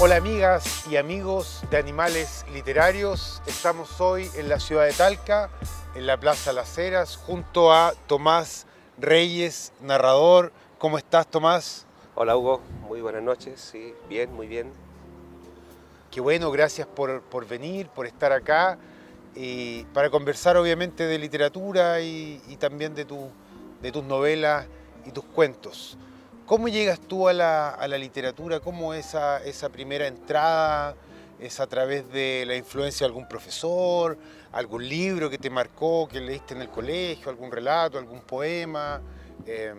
Hola amigas y amigos de Animales Literarios, estamos hoy en la ciudad de Talca, en la Plaza Las Heras, junto a Tomás Reyes, narrador. ¿Cómo estás, Tomás? Hola Hugo, muy buenas noches, sí, bien, muy bien. Qué bueno, gracias por venir, por estar acá y para conversar obviamente de literatura y también de tus novelas y tus cuentos. ¿Cómo llegas tú a la literatura? ¿Cómo esa primera entrada? ¿Es a través de la influencia de algún profesor, algún libro que te marcó, que leíste en el colegio, algún relato, algún poema, eh,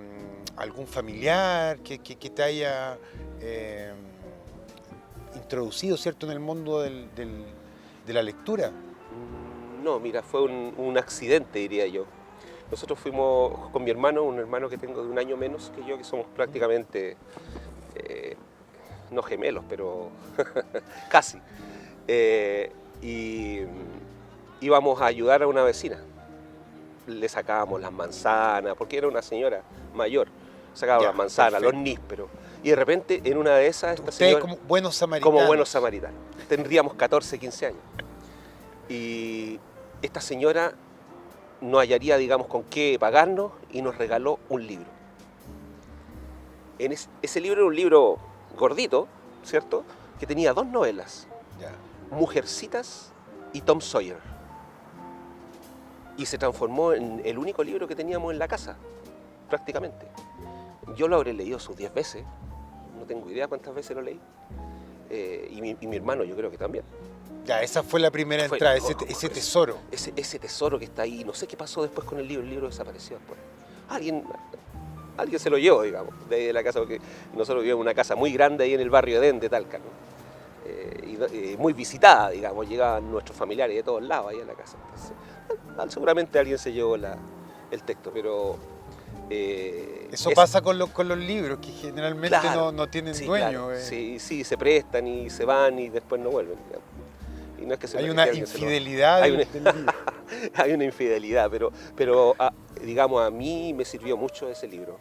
algún familiar que te haya introducido, ¿cierto?, en el mundo de la lectura? No, mira, fue un accidente, diría yo. Nosotros fuimos con mi hermano, un hermano que tengo de un año menos que yo, que somos prácticamente, no gemelos, pero casi. Y íbamos a ayudar a una vecina. Le sacábamos las manzanas, porque era una señora mayor. Sacábamos Ya, las manzanas, perfecto. los nísperos. Y de repente, en una de esas, esta Ustedes señora, como buenos samaritanos. como buenos samaritanos, tendríamos 14, 15 años. Y esta señora no hallaría, digamos, con qué pagarnos y nos regaló un libro. Ese libro era un libro gordito, ¿cierto? Que tenía dos novelas, Ya. Mujercitas y Tom Sawyer. Y se transformó en el único libro que teníamos en la casa, prácticamente. Yo lo habré leído sus 10 veces, no tengo idea cuántas veces lo leí. Y mi hermano yo creo que también. Ya, esa fue la primera Fue- entrada, oh, ese tesoro. Ese tesoro que está ahí, no sé qué pasó después con el libro desapareció después. Alguien se lo llevó, digamos, de ahí de la casa, porque nosotros vivíamos en una casa muy grande ahí en el barrio Edén de Talca, ¿no? Muy visitada, digamos, llegaban nuestros familiares de todos lados ahí a la casa. Entonces, seguramente alguien se llevó el texto, pero... Eso pasa con los libros, que generalmente claro, no tienen sí, dueño. claro, sí, se prestan y se van y después no vuelven, digamos. Y no es que Hay una infidelidad Hay una- del libro. Hay una infidelidad, pero digamos, a mí me sirvió mucho ese libro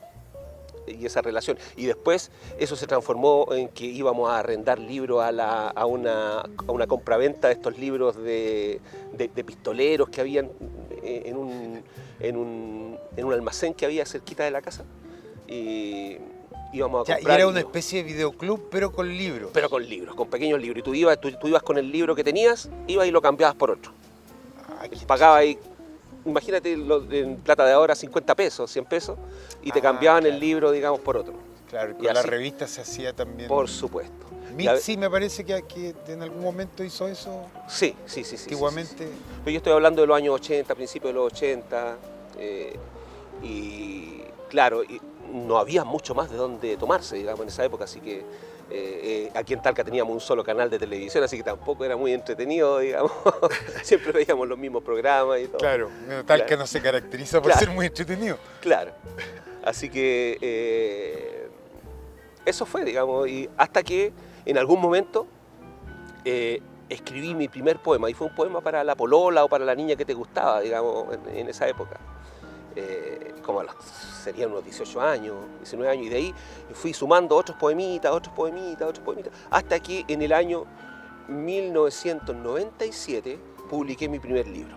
y esa relación. Y después eso se transformó en que íbamos a arrendar libros a una compraventa de estos libros de pistoleros que habían en un almacén que había cerquita de la casa. Y íbamos a Ya, y comprar. era una especie de videoclub, pero con libros. Pero con libros, con pequeños libros. Y tú ibas con el libro que tenías, ibas y lo cambiabas por otro. Ah, qué Pagabas ahí, imagínate en plata de ahora, 50 pesos, 100 pesos, y te cambiaban claro. el libro, digamos, por otro. Claro, Y con la así, revista se hacía también. por supuesto. Mitzi me parece que en algún momento hizo eso. Sí. Antiguamente. Sí. Pero yo estoy hablando de los años 80, principios de los 80, y claro, no había mucho más de dónde tomarse, digamos, en esa época, así que aquí en Talca teníamos un solo canal de televisión, así que tampoco era muy entretenido, digamos. Siempre veíamos los mismos programas y todo. Claro, Talca Claro. no se caracteriza por Claro. ser muy entretenido. Claro. Así que eso fue, digamos, y hasta que en algún momento escribí mi primer poema, y fue un poema para la polola o para la niña que te gustaba, digamos, en esa época. Serían unos 18 años, 19 años, y de ahí fui sumando otros poemitas, hasta que en el año 1997 publiqué mi primer libro.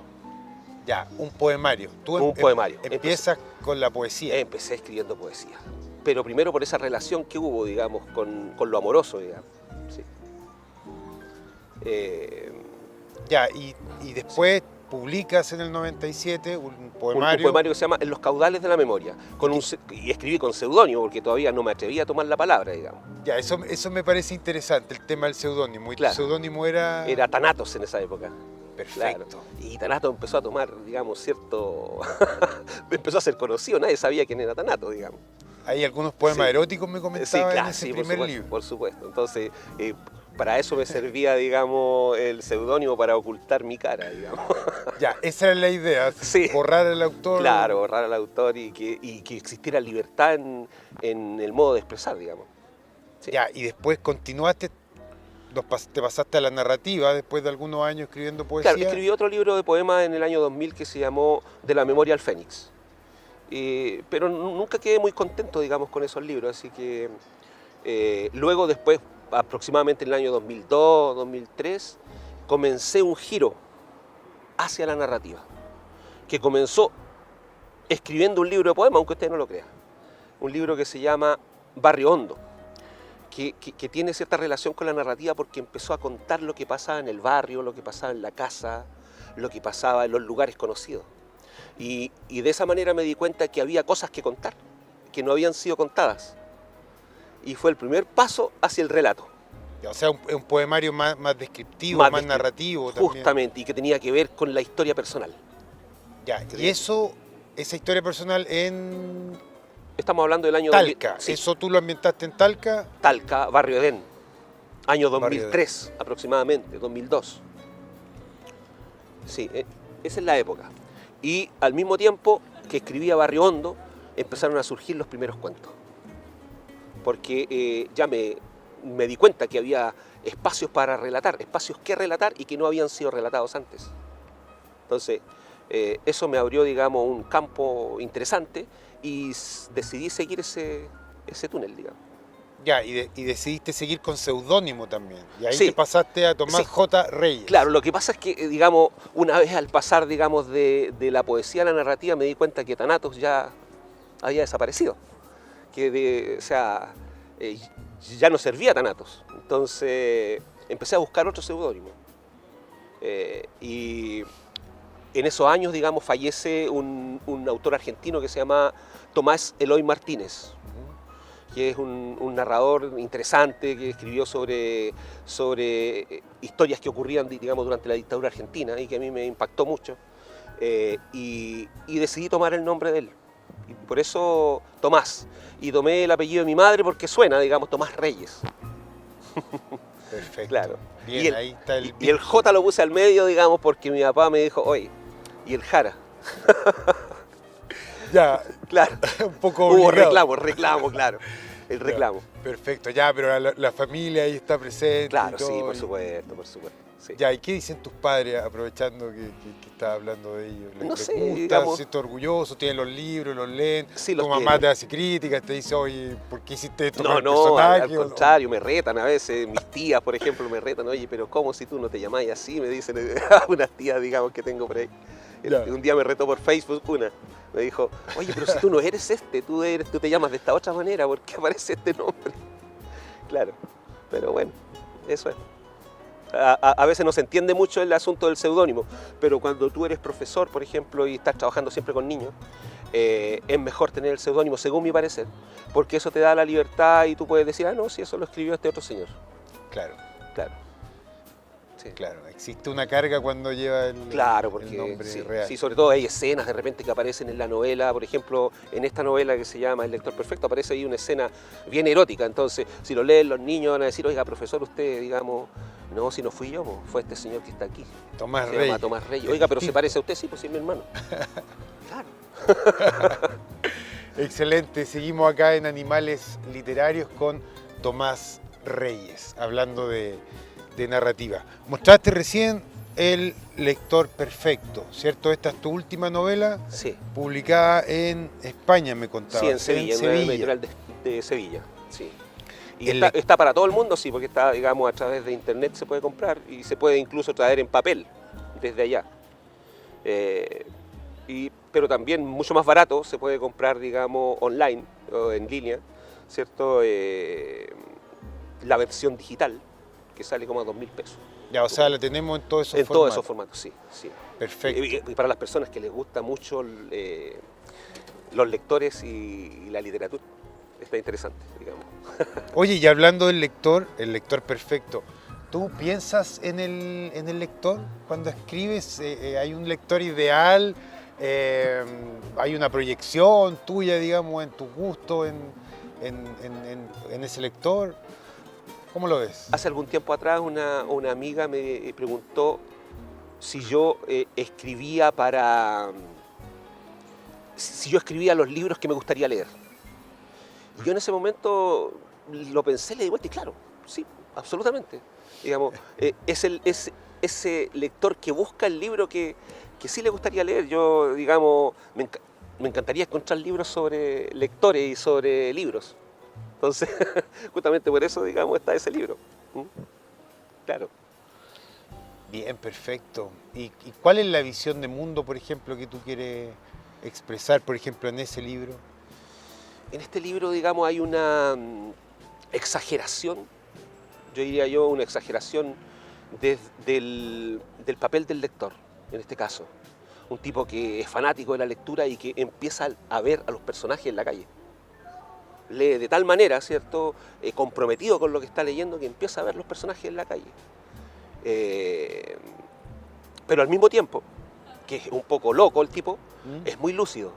Ya, un poemario. Tú Un poemario. Empiezas con la poesía. Empecé escribiendo poesía, pero primero por esa relación que hubo, digamos, con lo amoroso, digamos. Sí. Ya, y después publicas en el 97 un poemario. Un poemario que se llama En los caudales de la memoria, y escribí con seudónimo, porque todavía no me atrevía a tomar la palabra, digamos. Ya, eso me parece interesante, el tema del seudónimo. Y Claro. tu seudónimo era... Era Thanatos en esa época. Perfecto. Claro. Y Thanatos empezó a tomar, digamos, cierto... empezó a ser conocido, nadie sabía quién era Thanatos, digamos. Hay algunos poemas Sí. eróticos, me comentaba, en ese primer libro. Por supuesto. Entonces, para eso me servía, digamos, el seudónimo, para ocultar mi cara, digamos. Ya, esa era la idea, Sí. borrar al autor. Claro, borrar al autor y que existiera libertad en el modo de expresar, digamos. Sí. Ya, y después continuaste, te pasaste a la narrativa después de algunos años escribiendo poesía. Claro, escribí otro libro de poemas en el año 2000 que se llamó De la memoria al Fénix. Pero nunca quedé muy contento, digamos, con esos libros, así que luego después aproximadamente en el año 2002, 2003, comencé un giro hacia la narrativa, que comenzó escribiendo un libro de poemas, aunque usted no lo crea. Un libro que se llama Barrio Hondo, que tiene cierta relación con la narrativa porque empezó a contar lo que pasaba en el barrio, lo que pasaba en la casa, lo que pasaba en los lugares conocidos. Y de esa manera me di cuenta que había cosas que contar, que no habían sido contadas. Y fue el primer paso hacia el relato. O sea, un poemario más descriptivo, más narrativo también. Justamente, y que tenía que ver con la historia personal. Ya, y esa historia personal en Estamos hablando del año Talca. 2000, sí. ¿Eso tú lo ambientaste en Talca? Talca, Barrio Edén, año 2003 aproximadamente, 2002. Sí, esa es la época. Y al mismo tiempo que escribía Barrio Hondo, empezaron a surgir los primeros cuentos. Porque ya me di cuenta que había espacios para relatar, espacios que relatar y que no habían sido relatados antes. Entonces, eso me abrió, digamos, un campo interesante y decidí seguir ese túnel, digamos. Ya, y decidiste seguir con seudónimo también. Y ahí Sí. te pasaste a Tomás Sí. J. Reyes. Claro, lo que pasa es que, digamos, una vez al pasar, digamos, de la poesía a la narrativa, me di cuenta que Thanatos ya había desaparecido. O sea, ya no servía Thanatos. Entonces, empecé a buscar otro seudónimo. Y en esos años, digamos, fallece un autor argentino que se llama Tomás Eloy Martínez, que es un narrador interesante que escribió sobre historias que ocurrían, digamos, durante la dictadura argentina y que a mí me impactó mucho. Y decidí tomar el nombre de él. Y por eso Tomás. Y tomé el apellido de mi madre porque suena, digamos, Tomás Reyes. Perfecto. Claro. Bien, ahí está el... Y el J lo puse al medio, digamos, porque mi papá me dijo, oye, y el Jara. Ya, Claro. un poco Hubo obligado. reclamo, claro. El reclamo. Perfecto, ya, pero la familia ahí está presente. Claro, y todo, sí, por y- supuesto. Sí. Ya, ¿y qué dicen tus padres aprovechando que estás hablando de ellos? No sé, gusta? digamos- ¿Se sienten orgullosos? ¿Tienen los libros, los leen? Sí, ¿Tu los mamá tienen. te hace críticas? ¿Te dice, oye, ¿por qué hiciste esto con No, el no, personaje? al ¿O no? contrario, me retan a veces. Mis tías, por ejemplo, me retan. Oye, pero ¿cómo si tú no te llamáis así? Me dicen unas tías, digamos, que tengo por ahí. Ya. Un día me retó por Facebook una. Me dijo, oye, pero si tú no eres tú te llamas de esta otra manera, ¿por qué aparece este nombre? Claro, pero bueno, eso es. A veces no se entiende mucho el asunto del seudónimo, pero cuando tú eres profesor, por ejemplo, y estás trabajando siempre con niños, es mejor tener el seudónimo, según mi parecer, porque eso te da la libertad y tú puedes decir, no, si eso lo escribió este otro señor. Claro, Claro. Sí. claro. Existe una carga cuando lleva el Claro, porque nombre sí, real. sí, sobre todo hay escenas de repente que aparecen en la novela, por ejemplo, en esta novela que se llama El lector perfecto, aparece ahí una escena bien erótica, entonces si lo leen los niños van a decir, oiga, profesor, usted, digamos, no, si no fui yo, fue este señor que está aquí, Tomás se Reyes. llama Tomás Reyes. Oiga, pero se parece a usted, sí, pues sí, es mi hermano. Claro. Excelente, seguimos acá en Animales Literarios con Tomás Reyes, hablando de narrativa. Mostraste recién El lector perfecto, ¿cierto? Esta es tu última novela, Sí, publicada en España, me contabas. sí, en Sevilla, en una editorial de Sevilla, sí. Y El está para todo el mundo, sí, porque está, digamos, a través de internet se puede comprar y se puede incluso traer en papel desde allá. Pero también mucho más barato se puede comprar, digamos, online o en línea, ¿cierto? La versión digital, que sale como a 2.000 pesos. Ya, o sea, la tenemos en todos esos En formatos. todos esos formatos, sí. Perfecto. Y para las personas que les gusta mucho los lectores y la literatura, está interesante, digamos. Oye, y hablando del lector, el lector perfecto, ¿tú piensas en el lector cuando escribes? ¿Hay un lector ideal? ¿Hay una proyección tuya, digamos, en tu gusto, en ese lector? ¿Cómo lo ves? Hace algún tiempo atrás una amiga me preguntó si yo escribía si yo escribía los libros que me gustaría leer. Y yo en ese momento lo pensé, le di vuelta y claro, sí, absolutamente. Digamos, es ese lector que busca el libro que sí le gustaría leer. Yo, digamos, me encantaría encontrar libros sobre lectores y sobre libros. Entonces, justamente por eso, digamos, está ese libro. ¿Mm? Claro. Bien, perfecto. ¿Y cuál es la visión de mundo, por ejemplo, que tú quieres expresar, por ejemplo, en ese libro? En este libro, digamos, hay una exageración, yo diría yo, una exageración del papel del lector, en este caso. Un tipo que es fanático de la lectura y que empieza a ver a los personajes en la calle. Lee de tal manera, ¿cierto?, comprometido con lo que está leyendo, que empieza a ver los personajes en la calle. Pero al mismo tiempo, que es un poco loco el tipo, ¿Mm? es muy lúcido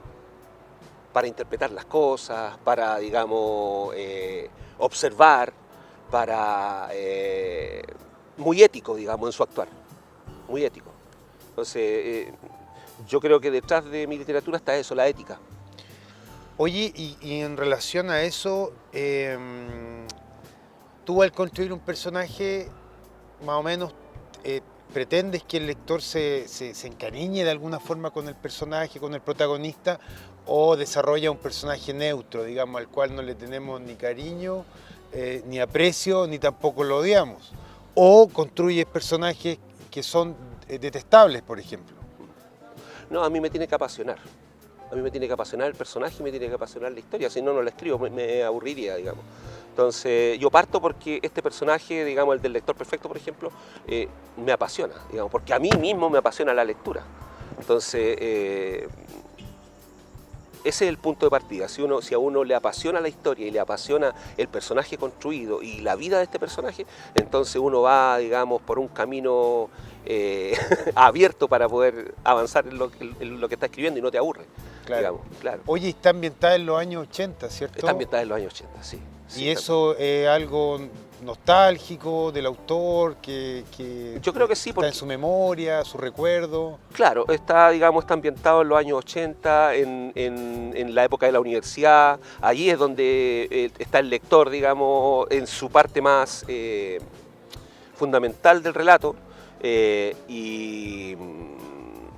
para interpretar las cosas, para, digamos, observar, para muy ético, digamos, en su actuar, muy ético. Entonces, yo creo que detrás de mi literatura está eso, la ética. Oye, y en relación a eso, tú al construir un personaje, más o menos, pretendes que el lector se encariñe de alguna forma con el personaje, con el protagonista, o desarrolla un personaje neutro, digamos, al cual no le tenemos ni cariño, ni aprecio, ni tampoco lo odiamos. O construyes personajes que son detestables, por ejemplo. No, a mí me tiene que apasionar. A mí me tiene que apasionar el personaje y me tiene que apasionar la historia, si no, no la escribo, me aburriría, digamos. Entonces, yo parto porque este personaje, digamos, el del lector perfecto, por ejemplo, me apasiona, digamos, porque a mí mismo me apasiona la lectura. Entonces, ese es el punto de partida. Si a uno le apasiona la historia y le apasiona el personaje construido y la vida de este personaje, entonces uno va, digamos, por un camino abierto para poder avanzar en lo que está escribiendo y no te aburre. Claro. Digamos, claro. Oye, está ambientada en los años 80, ¿cierto? Está ambientada en los años 80, sí. ¿Y eso es algo nostálgico del autor que yo creo que sí, está porque, en su memoria, su recuerdo? claro, está ambientado en los años 80, en la época de la universidad. Allí es donde está el lector, digamos, en su parte más fundamental del relato. Y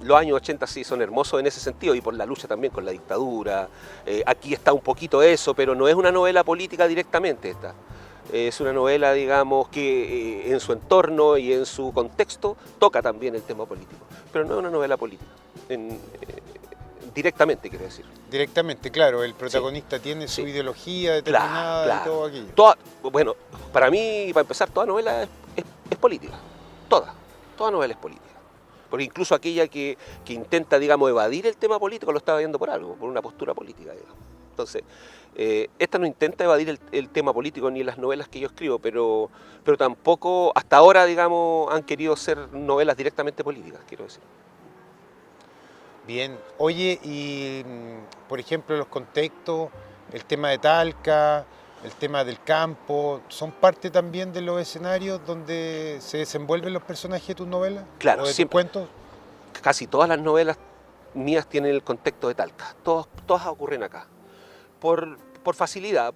los años 80 sí son hermosos en ese sentido, y por la lucha también con la dictadura. Aquí está un poquito eso, pero no es una novela política directamente esta. Es una novela, digamos, que en su entorno y en su contexto toca también el tema político, pero no es una novela política, directamente quiero decir. Directamente, claro, el protagonista tiene su ideología determinada y todo aquello. Bueno, para mí, para empezar, toda novela es política, toda novela es política. Porque incluso aquella que intenta, digamos, evadir el tema político lo está viendo por algo, por una postura política, digamos. Entonces, esta no intenta evadir el tema político ni en las novelas que yo escribo, pero tampoco hasta ahora, digamos, han querido ser novelas directamente políticas, quiero decir. Bien, oye, y por ejemplo los contextos, el tema de Talca, el tema del campo, ¿son parte también de los escenarios donde se desenvuelven los personajes de tus novelas? Claro, ¿O de tus siempre. cuentos? Casi todas las novelas mías tienen el contexto de Talca, todas ocurren acá. Por facilidad,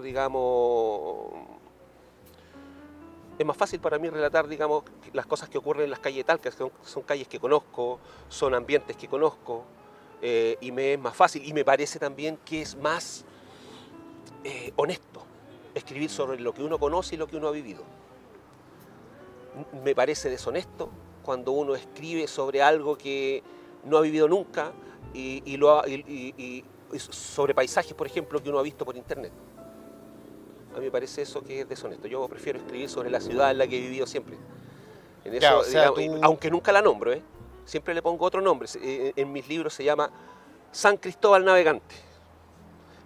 digamos, es más fácil para mí relatar, digamos, las cosas que ocurren en las calles de Talca, que son calles que conozco, son ambientes que conozco, y me es más fácil, y me parece también que es más honesto escribir sobre lo que uno conoce y lo que uno ha vivido. Me parece deshonesto cuando uno escribe sobre algo que no ha vivido nunca y sobre paisajes, por ejemplo, que uno ha visto por internet. A mí me parece eso que es deshonesto. Yo prefiero escribir sobre la ciudad en la que he vivido siempre. En eso, Ya, o sea, digamos, aunque nunca la nombro, siempre le pongo otro nombre. En mis libros se llama San Cristóbal Navegante.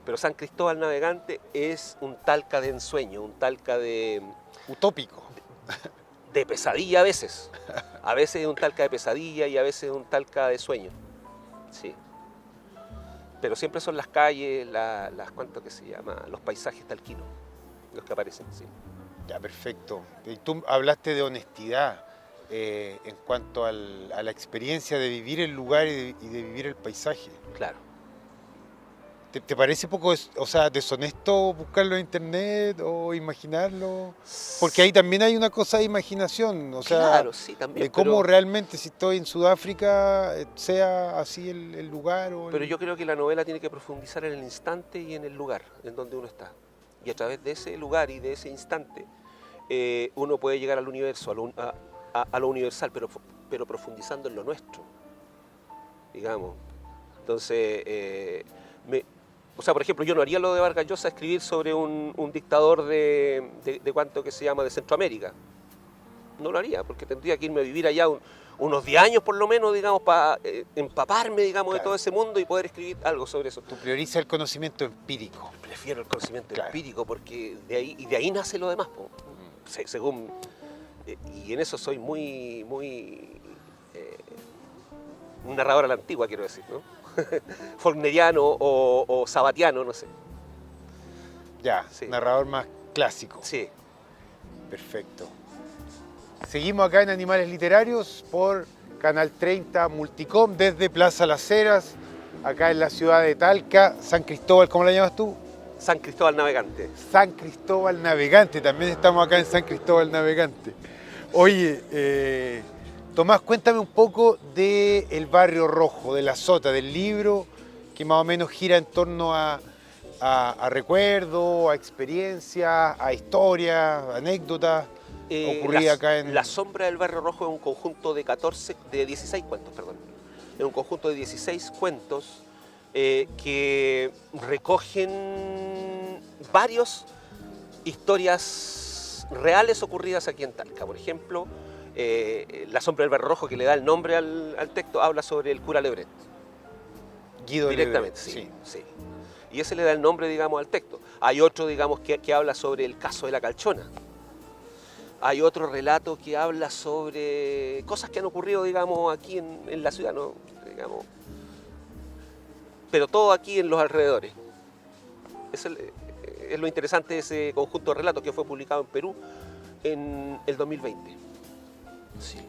Pero San Cristóbal Navegante es un Talca de ensueño, un Talca de... utópico. De pesadilla a veces. A veces es un Talca de pesadilla y a veces es un Talca de sueño. Sí. Pero siempre son las calles, ¿cuánto que se llama? Los paisajes talquinos, los que aparecen, sí. Ya, perfecto. Y tú hablaste de honestidad en cuanto a la experiencia de vivir el lugar y de vivir el paisaje. Claro. ¿Te parece poco, o sea, deshonesto buscarlo en internet o imaginarlo? Porque ahí también hay una cosa de imaginación, o sea, claro, sí, también, de cómo realmente si estoy en Sudáfrica sea así el lugar. Pero yo creo que la novela tiene que profundizar en el instante y en el lugar en donde uno está. Y a través de ese lugar y de ese instante, uno puede llegar al universo, a lo universal, pero profundizando en lo nuestro, digamos. Entonces, o sea, por ejemplo, yo no haría lo de Vargas Llosa, escribir sobre un dictador de cuánto que se llama, de Centroamérica. No lo haría, porque tendría que irme a vivir allá unos 10 años por lo menos, digamos, para empaparme, digamos, Claro. de todo ese mundo y poder escribir algo sobre eso. Tú priorizas el conocimiento empírico. Prefiero el conocimiento Claro. empírico porque de ahí nace lo demás, po. Según, y en eso soy muy un narrador a la antigua, quiero decir, ¿no? Faulkneriano o sabatiano, no sé. Ya, Sí. narrador más clásico. Sí. Perfecto. Seguimos acá en Animales Literarios por Canal 30 Multicom desde Plaza Las Heras, acá en la ciudad de Talca, San Cristóbal, ¿cómo la llamas tú? San Cristóbal Navegante. San Cristóbal Navegante, también estamos acá en San Cristóbal Navegante. Oye, Tomás, cuéntame un poco del Barrio Rojo, de la Sota, del libro, que más o menos gira en torno a recuerdos, a experiencias, a historias, anécdotas ocurridas acá en... La sombra del Barrio Rojo es un conjunto de 16 cuentos, perdón. Es un conjunto de 16 cuentos que recogen varias historias reales ocurridas aquí en Talca. Por ejemplo, La sombra del Barrio Rojo, que le da el nombre al texto, habla sobre el cura Lebret. Guido Directamente, Lebret, sí. Y ese le da el nombre, digamos, al texto. Hay otro, digamos, que habla sobre el caso de la Calchona. Hay otro relato que habla sobre cosas que han ocurrido, digamos, aquí en la ciudad, ¿no? Digamos, pero todo aquí en los alrededores. Es lo interesante de ese conjunto de relatos que fue publicado en Perú en el 2020. Sí.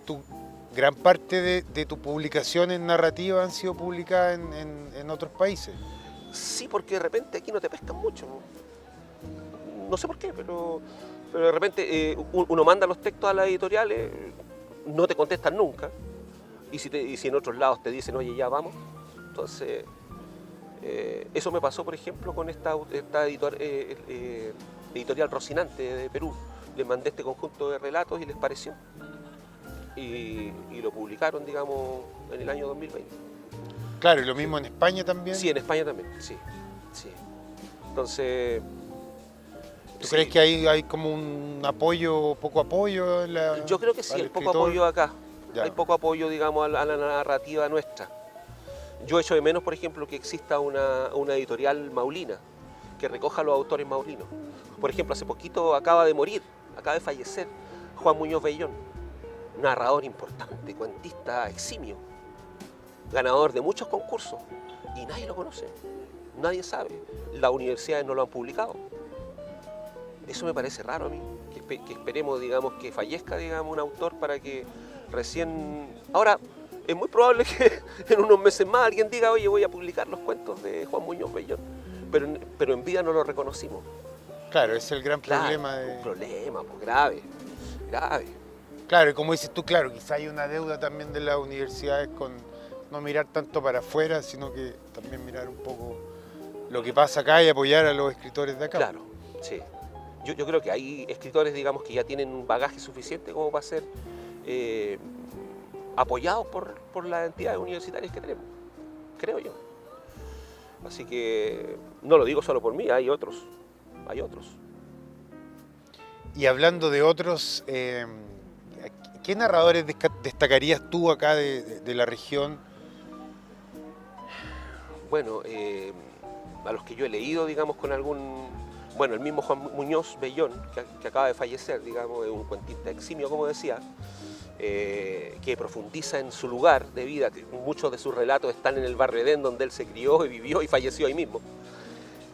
Gran parte de tus publicaciones narrativas han sido publicadas en otros países. Sí, porque de repente aquí no te pescan mucho. No sé por qué, pero de repente uno manda los textos a las editoriales, no te contestan nunca. Y si en otros lados te dicen, oye, ya vamos. Entonces, eso me pasó, por ejemplo, con esta editorial Rocinante de Perú. Les mandé este conjunto de relatos y les pareció. Y lo publicaron, digamos, en el año 2020. Claro, y lo mismo en España también. Sí, en España también, sí. Entonces... ¿Tú crees que hay como un apoyo, poco apoyo en la, Yo creo que sí, al hay poco escritor? apoyo acá. Ya. Hay poco apoyo, digamos, a la narrativa nuestra. Yo echo de menos, por ejemplo, que exista una editorial maulina que recoja a los autores maulinos. Por ejemplo, hace poquito acaba de fallecer Juan Muñoz Bellón, narrador importante, cuentista eximio, ganador de muchos concursos, y nadie lo conoce, nadie sabe. Las universidades no lo han publicado. Eso me parece raro a mí, que esperemos, digamos, que fallezca, digamos, un autor para que recién... Ahora, es muy probable que en unos meses más alguien diga, oye, voy a publicar los cuentos de Juan Muñoz Bellón, pero en vida no lo reconocimos. Claro, ese es el gran Claro, problema. un problema, pues, grave. Claro, y como dices tú, claro, quizá hay una deuda también de las universidades con no mirar tanto para afuera, sino que también mirar un poco lo que pasa acá y apoyar a los escritores de acá. Claro, sí. Yo creo que hay escritores, digamos, que ya tienen un bagaje suficiente como para ser apoyados por las entidades universitarias que tenemos, creo yo. Así que no lo digo solo por mí, hay otros. Y hablando de otros, ¿qué narradores destacarías tú acá de la región? Bueno, a los que yo he leído, digamos, con algún... Bueno, el mismo Juan Muñoz Bellón, que acaba de fallecer, digamos, es un cuentista eximio, como decía, que profundiza en su lugar de vida, que muchos de sus relatos están en el Barrio Edén, donde él se crió y vivió y falleció ahí mismo.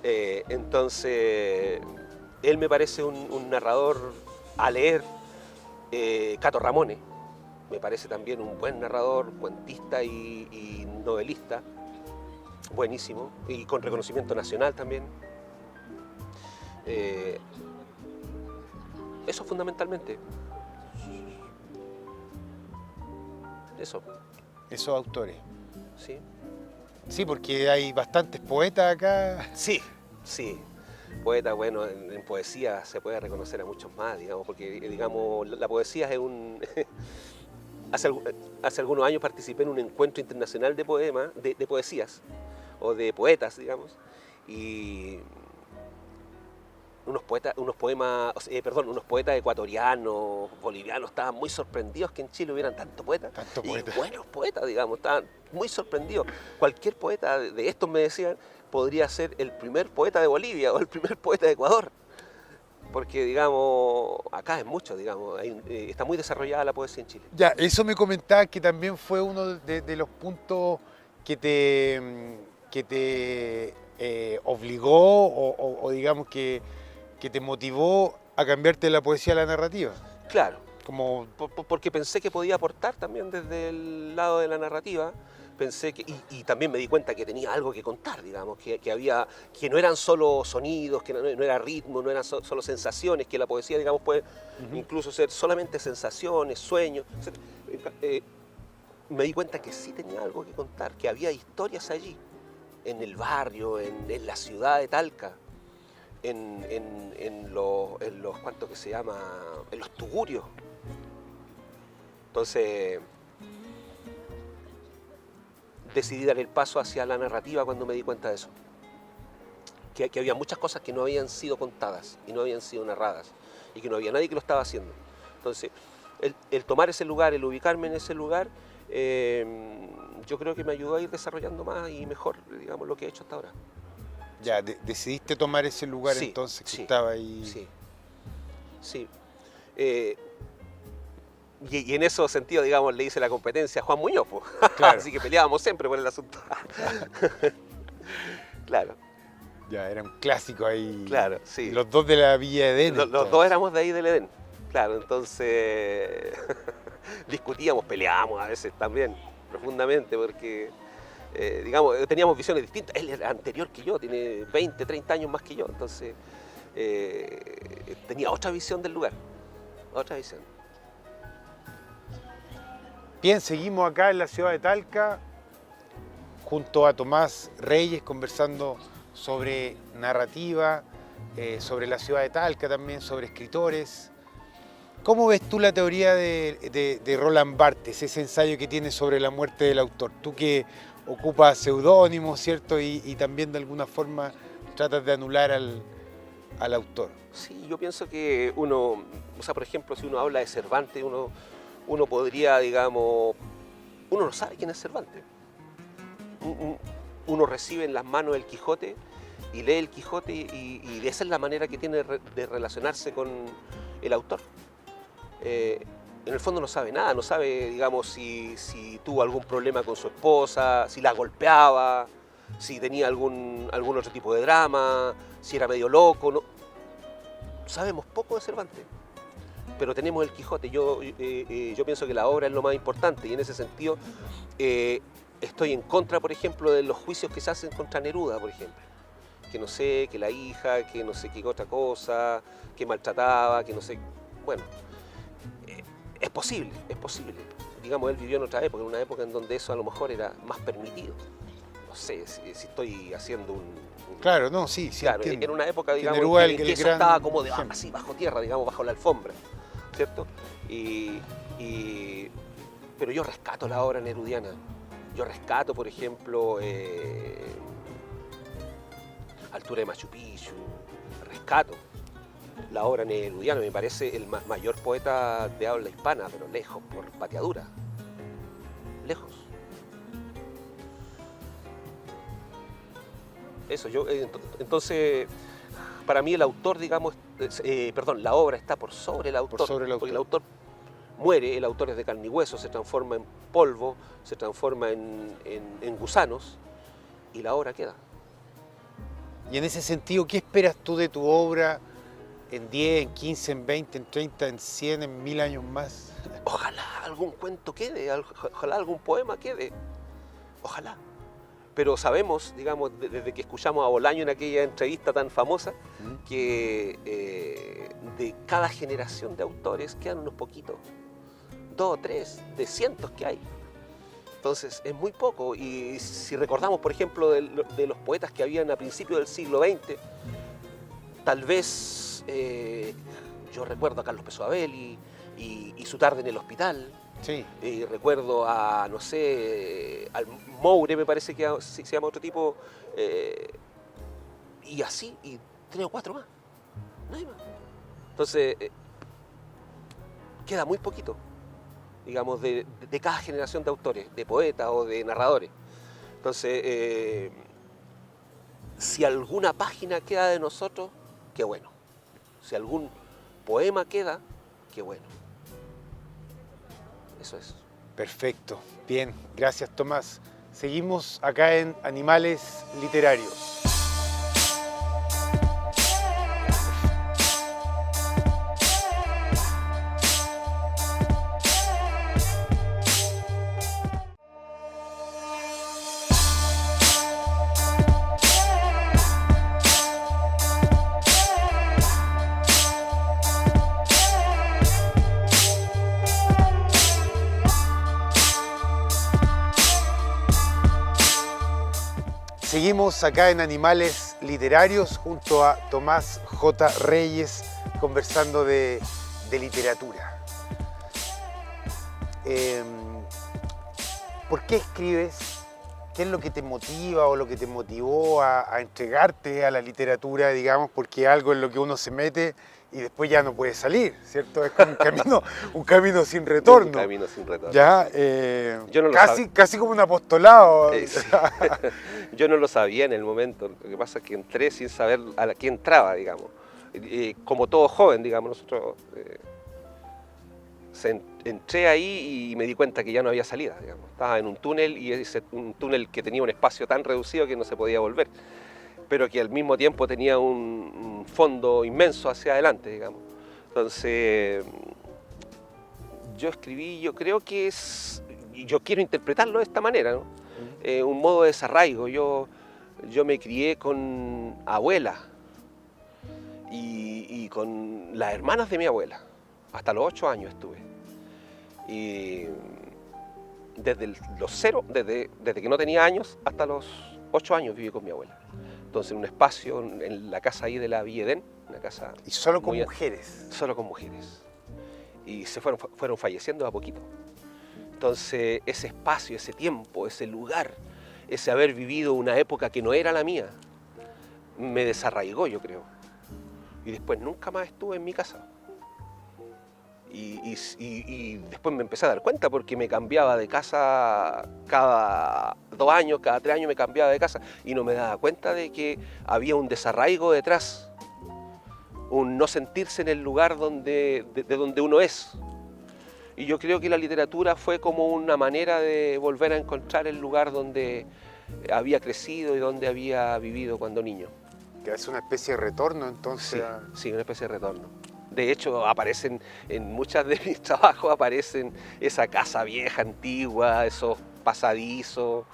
Entonces, él me parece un narrador a leer. Cato Ramone, me parece también un buen narrador, cuentista y novelista, buenísimo, y con reconocimiento nacional también. Eso fundamentalmente. Eso. Esos autores. Sí. Sí, porque hay bastantes poetas acá. Sí, sí. Poeta, bueno, en poesía se puede reconocer a muchos más, digamos, porque digamos, la poesía es un... hace algunos años participé en un encuentro internacional de poemas, de poesías, o de poetas, digamos, y unos poetas ecuatorianos, bolivianos, estaban muy sorprendidos que en Chile hubieran tantos poetas. Tanto Y poeta. buenos poetas, digamos, estaban muy sorprendidos. Cualquier poeta de estos, me decían, podría ser el primer poeta de Bolivia o el primer poeta de Ecuador. Porque, digamos, acá es mucho, digamos, está muy desarrollada la poesía en Chile. Ya, eso me comentaba que también fue uno de los puntos que te obligó o digamos que te motivó a cambiarte de la poesía a la narrativa. Claro, Como, porque pensé que podía aportar también desde el lado de la narrativa. Pensé que, y también me di cuenta que tenía algo que contar, digamos, que no eran solo sonidos, que no era ritmo, no eran solo sensaciones, que la poesía, digamos, puede incluso ser solamente sensaciones, sueños. Me di cuenta que sí tenía algo que contar, que había historias allí, en el barrio, en la ciudad de Talca, en los ¿cuánto que se llama? En los tugurios. Entonces decidí dar el paso hacia la narrativa cuando me di cuenta de eso. Que había muchas cosas que no habían sido contadas y no habían sido narradas y que no había nadie que lo estaba haciendo. Entonces, el tomar ese lugar, el ubicarme en ese lugar, yo creo que me ayudó a ir desarrollando más y mejor, digamos, lo que he hecho hasta ahora. ya, decidiste tomar ese lugar Sí, entonces que sí, estaba ahí. sí, sí. Y en esos sentidos, digamos, le hice la competencia a Juan Muñoz, pues. Claro. Así que peleábamos siempre por el asunto. Claro, Ya, era un clásico ahí. claro, sí. Los dos de la Villa Edén. Los dos éramos de ahí del Edén. Claro, entonces discutíamos, peleábamos a veces también, profundamente, porque, digamos, teníamos visiones distintas. Él era anterior que yo, tiene 20, 30 años más que yo, entonces tenía otra visión del lugar, otra visión. Bien, seguimos acá en la ciudad de Talca, junto a Tomás Reyes, conversando sobre narrativa, sobre la ciudad de Talca también, sobre escritores. ¿Cómo ves tú la teoría de Roland Barthes, ese ensayo que tiene sobre la muerte del autor? Tú que ocupas seudónimos, ¿cierto? Y también de alguna forma tratas de anular al autor. Sí, yo pienso que uno, o sea, por ejemplo, si uno habla de Cervantes, uno podría, digamos, uno no sabe quién es Cervantes. Uno recibe en las manos el Quijote y lee el Quijote y esa es la manera que tiene de relacionarse con el autor. En el fondo no sabe nada, no sabe, digamos, si tuvo algún problema con su esposa, si la golpeaba, si tenía algún otro tipo de drama, si era medio loco. No. Sabemos poco de Cervantes, pero tenemos el Quijote. Yo pienso que la obra es lo más importante y en ese sentido estoy en contra, por ejemplo, de los juicios que se hacen contra Neruda, por ejemplo. Que no sé, que la hija, que no sé qué otra cosa, que maltrataba, que no sé... Bueno, es posible, es posible. Digamos, él vivió en otra época, en una época en donde eso a lo mejor era más permitido. No sé si estoy haciendo un... Claro, no, sí, claro, entiendo. era una época, digamos, Neruda, en que eso gran estaba como ejemplo. así, bajo tierra, digamos, bajo la alfombra, ¿cierto? Pero yo rescato la obra nerudiana. Yo rescato, por ejemplo, Altura de Machu Picchu, rescato la obra nerudiana. Me parece el mayor poeta de habla hispana, pero lejos, por pateadura. Lejos. Eso, entonces, para mí el autor, digamos, la obra está por sobre el autor, porque el autor muere, el autor es de carne y hueso, se transforma en polvo, se transforma en gusanos y la obra queda. Y en ese sentido, ¿qué esperas tú de tu obra en 10, en 15, en 20, en 30, en 100, en 1000 años más? Ojalá algún cuento quede, ojalá algún poema quede, ojalá. Pero sabemos, digamos, desde que escuchamos a Bolaño en aquella entrevista tan famosa, que de cada generación de autores quedan unos poquitos, 2 o 3, de cientos que hay. Entonces es muy poco. Y si recordamos, por ejemplo, de los poetas que habían a principios del siglo XX, Tal vez yo recuerdo a Carlos Peso Abel y su tarde en el hospital. Sí. Recuerdo a, no sé, al Moure, me parece que se llama otro tipo. Y así, y 3 o 4 más. No hay más. Entonces, queda muy poquito, digamos, de cada generación de autores, de poetas o de narradores. Entonces, si alguna página queda de nosotros, qué bueno. Si algún poema queda, qué bueno. Eso es. Perfecto. Bien, gracias Tomás. Seguimos acá en Animales Literarios. Seguimos acá en Animales Literarios junto a Tomás J. Reyes conversando de literatura. ¿Por qué escribes? ¿Qué es lo que te motiva o lo que te motivó a entregarte a la literatura, digamos? Porque es algo en lo que uno se mete y después ya no puede salir, ¿cierto? Es como un camino sin retorno. Un camino sin retorno. ¿Ya? Yo no lo casi como un apostolado. Sí. Yo no lo sabía en el momento. Lo que pasa es que entré sin saber a qué entraba, digamos. Como todo joven, digamos, nosotros entré ahí y me di cuenta que ya no había salida, digamos. Estaba en un túnel y un túnel que tenía un espacio tan reducido que no se podía volver, pero que al mismo tiempo tenía un fondo inmenso hacia adelante, digamos. Entonces, yo escribí, yo creo que yo quiero interpretarlo de esta manera, ¿no? Un modo de desarraigo. Yo me crié con abuela y con las hermanas de mi abuela. Hasta los 8 años estuve. Y desde que no tenía años hasta los 8 años viví con mi abuela. Entonces en un espacio, en la casa ahí de la Villa Edén, una casa... ¿Y solo con mujeres? Solo con mujeres. Y se fueron falleciendo a poquito. Entonces ese espacio, ese tiempo, ese lugar, ese haber vivido una época que no era la mía, me desarraigó, yo creo. Y después nunca más estuve en mi casa. Y después me empecé a dar cuenta porque me cambiaba de casa cada 2 años, cada 3 años me cambiaba de casa y no me daba cuenta de que había un desarraigo detrás, un no sentirse en el lugar de donde uno es. Y yo creo que la literatura fue como una manera de volver a encontrar el lugar donde había crecido y donde había vivido cuando niño. Que es una especie de retorno, entonces. Sí, una especie de retorno. De hecho, aparecen en muchos de mis trabajos, aparecen esa casa vieja, antigua, esos pasadizos,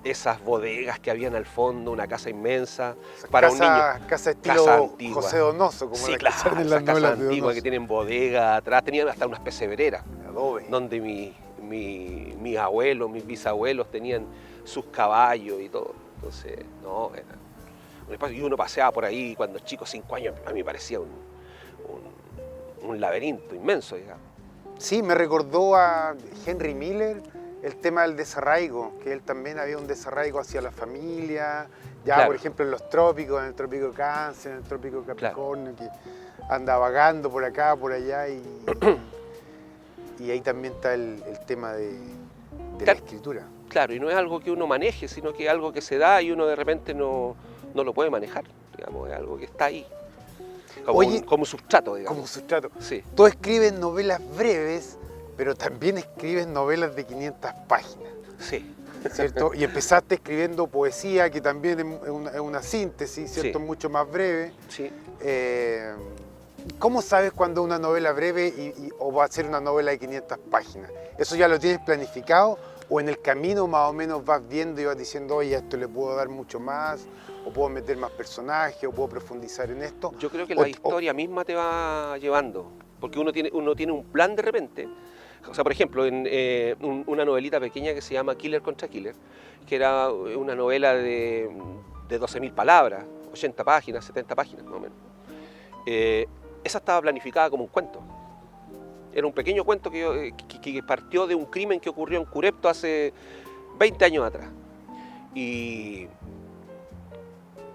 esas bodegas que habían al fondo, una casa inmensa. Para un niño. Casa estilo José Donoso, como sí, la claro, que salen en esas las casas novelas de antiguas Donoso. que tienen bodega atrás, tenían hasta unas pesebreras. Adobe. Donde mis abuelos, mis bisabuelos tenían sus caballos y todo. Entonces, no, era un espacio. Y uno paseaba por ahí cuando chico, 5 años, a mí me parecía un laberinto inmenso, digamos. Sí, me recordó a Henry Miller el tema del desarraigo, que él también había un desarraigo hacia la familia, ya claro. Por ejemplo en los trópicos, en el trópico de Cáncer, en el trópico de Capricornio, claro. Que anda vagando por acá, por allá, y ahí también está el tema de la escritura. Claro, y no es algo que uno maneje, sino que es algo que se da y uno de repente no lo puede manejar, digamos, es algo que está ahí. Como sustrato, digamos. Como sustrato. Sí. Tú escribes novelas breves, pero también escribes novelas de 500 páginas. Sí. ¿Cierto? Y empezaste escribiendo poesía, que también es una síntesis, ¿cierto? Sí. Mucho más breve. Sí. ¿Cómo sabes cuándo una novela breve o va a ser una novela de 500 páginas? ¿Eso ya lo tienes planificado? ¿O en el camino más o menos vas viendo y vas diciendo, oye, a esto le puedo dar mucho más, o puedo meter más personajes, o puedo profundizar en esto? Yo creo que la historia misma te va llevando, porque uno tiene un plan de repente. O sea, por ejemplo, en una novelita pequeña que se llama Killer contra Killer, que era una novela de 12.000 palabras, 80 páginas, 70 páginas más o menos. esa estaba planificada como un cuento. Era un pequeño cuento que partió de un crimen que ocurrió en Curepto hace 20 años atrás.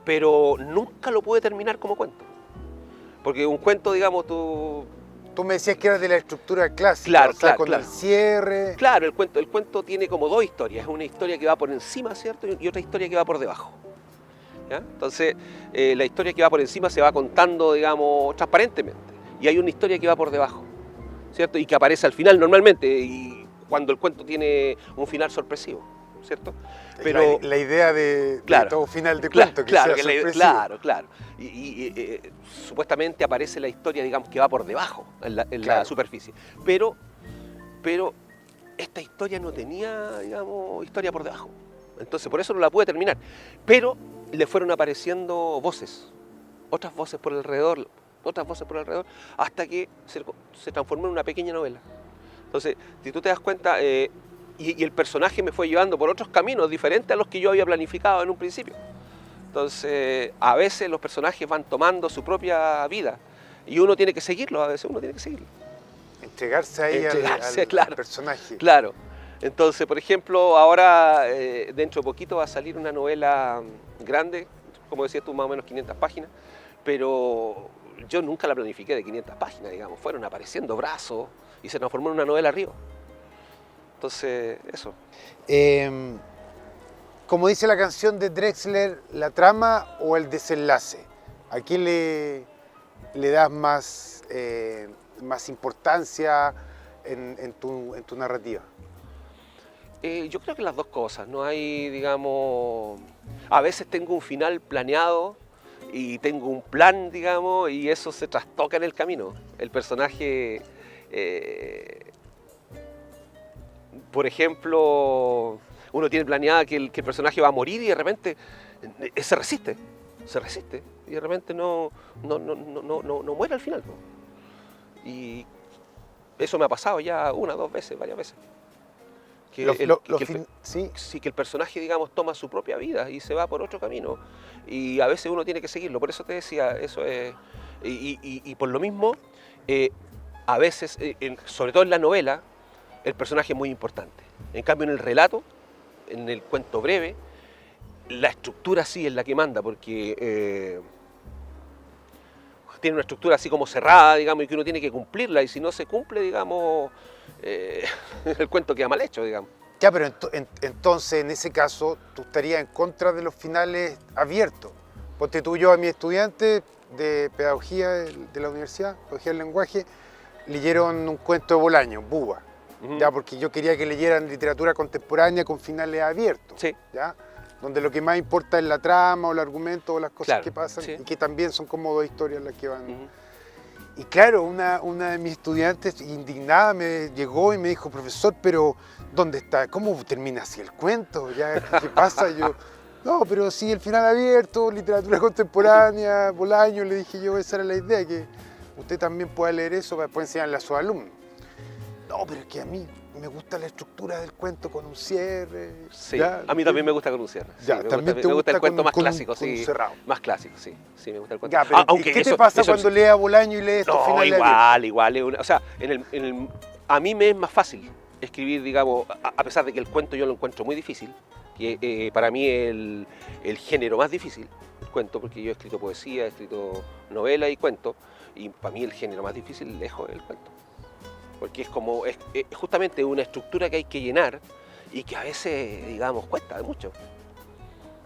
Pero nunca lo pude terminar como cuento. Porque un cuento, digamos, tú me decías que era de la estructura clásica, claro, o sea, claro, con claro. el cierre. Claro, el cuento tiene como dos historias. Una historia que va por encima, ¿cierto? Y otra historia que va por debajo. ¿Ya? Entonces, la historia que va por encima se va contando, digamos, transparentemente. Y hay una historia que va por debajo, ¿cierto? Y que aparece al final normalmente, y cuando el cuento tiene un final sorpresivo, ¿cierto? Pero la idea de todo final de cuento, que sea sorpresivo. Claro. Y supuestamente aparece la historia, digamos, que va por debajo, en la superficie. Pero esta historia no tenía, digamos, historia por debajo. Entonces, por eso no la pude terminar. Pero le fueron apareciendo voces, otras voces por alrededor, hasta que se transformó en una pequeña novela. Entonces, si tú te das cuenta, y el personaje me fue llevando por otros caminos diferentes a los que yo había planificado en un principio. Entonces, a veces los personajes van tomando su propia vida y uno tiene que seguirlo, Entregarse ahí al personaje. Claro. Entonces, por ejemplo, ahora, dentro de poquito va a salir una novela grande, como decías tú, más o menos 500 páginas, pero yo nunca la planifiqué de 500 páginas, digamos. Fueron apareciendo brazos y se transformó en una novela arriba. Entonces, eso. Como dice la canción de Drexler, ¿la trama o el desenlace? ¿A qué le das más importancia en tu narrativa? Yo creo que las dos cosas. No hay, digamos... A veces tengo un final planeado y tengo un plan, digamos, y eso se trastoca en el camino. El personaje... por ejemplo, uno tiene planeada que el personaje va a morir y de repente se resiste y de repente no muere al final. Y eso me ha pasado ya una, dos veces, varias veces. Que el personaje, digamos, toma su propia vida y se va por otro camino. Y a veces uno tiene que seguirlo. Por eso te decía, eso es... Y por lo mismo, a veces, sobre todo en la novela, el personaje es muy importante. En cambio, en el relato, en el cuento breve, la estructura sí es la que manda, porque tiene una estructura así como cerrada, digamos, y que uno tiene que cumplirla, y si no se cumple, digamos, el cuento queda mal hecho, digamos. Ya, pero entonces, en ese caso, tú estarías en contra de los finales abiertos. Ponte tú, yo a mi estudiante de pedagogía de la universidad, pedagogía del lenguaje, leyeron un cuento de Bolaño, Buba. Ya, porque yo quería que leyeran literatura contemporánea con finales abiertos, sí. ¿Ya? Donde lo que más importa es la trama o el argumento o las cosas que pasan, sí. Y que también son como dos historias las que van. Y claro, una de mis estudiantes indignada me llegó y me dijo, profesor, pero ¿dónde está? ¿Cómo termina así el cuento? ¿Ya? ¿Qué pasa? Yo, no, pero sí, el final abierto, literatura contemporánea, Bolaño, le dije yo, esa era la idea, que usted también pueda leer eso para después enseñarle a sus alumnos. No, pero es que a mí me gusta la estructura del cuento con un cierre. Sí, ¿ya? A mí también me gusta con un cierre. Sí, Ya, me gusta el cuento más clásico, sí. Cerrado. Más clásico, sí. Sí, me gusta el cuento. Ya, pero aunque ¿qué te pasa cuando lees a Bolaño y lees estos finales? Igual. O sea, a mí me es más fácil escribir, digamos, a pesar de que el cuento yo lo encuentro muy difícil, que para mí el género más difícil, el cuento, porque yo he escrito poesía, he escrito novela y cuento, y para mí el género más difícil lejos es el cuento. Porque es justamente una estructura que hay que llenar y que a veces, digamos, cuesta mucho.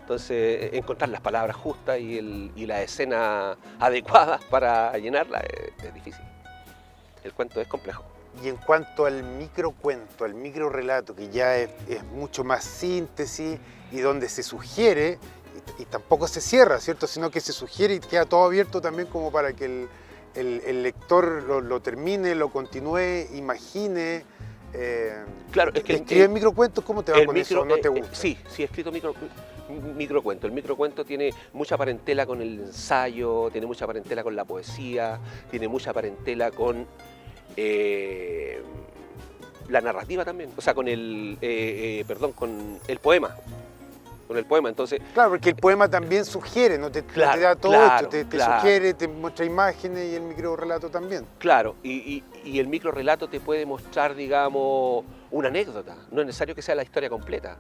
Entonces, encontrar las palabras justas y la escena adecuada para llenarla es difícil. El cuento es complejo. Y en cuanto al microcuento, al microrelato, que ya es mucho más síntesis y donde se sugiere, y tampoco se cierra, ¿cierto? Sino que se sugiere y queda todo abierto también como para que el lector lo termine, lo continúe, imagine. Claro, es que ¿escribir microcuentos? ¿Cómo te va con eso? ¿No te gusta? Sí, he escrito microcuento. El microcuento tiene mucha parentela con el ensayo, tiene mucha parentela con la poesía, tiene mucha parentela con la narrativa también, o sea, con el poema. con el poema. Entonces, Claro, porque el poema también sugiere, no te, no Claro, te da todo claro, esto, te claro. sugiere, te muestra imágenes y el microrelato también. claro, y el microrelato te puede mostrar, digamos, una anécdota. No es necesario que sea la historia completa.